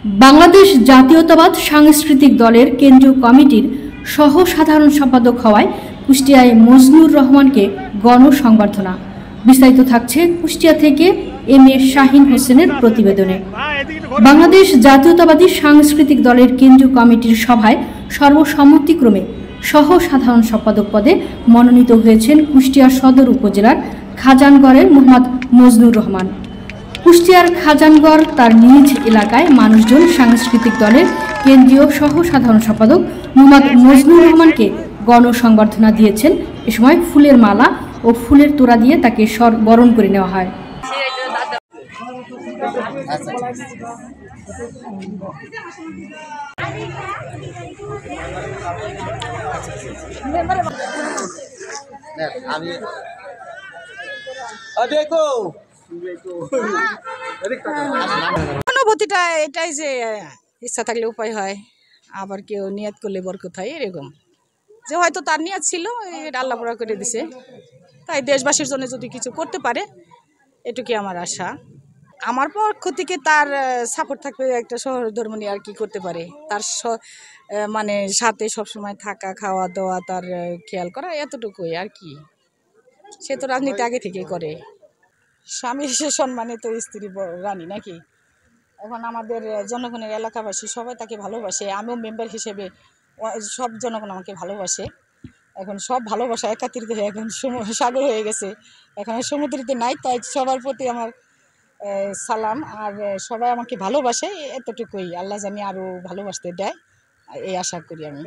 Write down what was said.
বাংলাদেশ জাতীয়তাবাদ সাংস্কৃতিক দলের কেন্দ্রীয় কমিটির সহ সাধারণ সম্পাদক হওয়ায় কুষ্টিয়ায় মজনুর রহমানকে গণসংবর্ধনা। বিস্তারিত থাকছে কুষ্টিয়া থেকে এম.এ. শাহীন হোসেনের প্রতিবেদনে। বাংলাদেশ জাতীয়তাবাদী সাংস্কৃতিক দলের কেন্দ্রীয় কমিটির সভায় সর্বসম্মতিক্রমে সহ সাধারণ সম্পাদক পদে মনোনীত হয়েছেন কুষ্টিয়া সদর উপজেলার খাজানগড়ের মোহাম্মদ মজনুর রহমান। কুষ্টিয়ার খাজানগড় তার নিজ এলাকায় মানুষজন সাংস্কৃতিক দলের কেন্দ্রীয় সহ সাধারণ সম্পাদক মোহাম্মদ মজনুর রহমানকে গণসংবর্ধনা দিয়েছেন। এ সময় ফুলের মালা ও ফুলের তোড়া দিয়ে তাকে বরণ করে নেওয়া হয়। অনুভূতিটা এটাই যে ইচ্ছা থাকলে উপায় হয়, আবার কেউ নিয়ত করলে বরকত হয়, এরকম যে হয়তো তার নিয়ত ছিল এটা আল্লাহ পুরা করে দিছে, তাই দেশবাসীর জন্য যদি কিছু করতে পারে এটুকুই আমার আশা। আমার পক্ষ থেকে তার সাপোর্ট থাকবে, একটা সহধর্ম নিয়ে আর কি করতে পারে, তার মানে সাথে সবসময় থাকা, খাওয়া দাওয়া, তার খেয়াল করা, এতটুকুই আর কি। সে তো রাজনীতি আগে থেকেই করে। স্বামী সে সম্মানে তো স্ত্রী রানী নাকি। এখন আমাদের জনগণের এলাকাবাসী সবাই তাকে ভালোবাসে, আমিও মেম্বার হিসেবে সব জনগণ আমাকে ভালোবাসে। এখন সব ভালোবাসা একাত্রিত হয়ে এখন সাগর হয়ে গেছে, এখন সমুদ্রতে নাই, তাই সবার প্রতি আমার সালাম। আর সবাই আমাকে ভালোবাসে, এতটুকুই। আল্লাহ জানি আরও ভালোবাসতে দেয়, এই আশা করি আমি।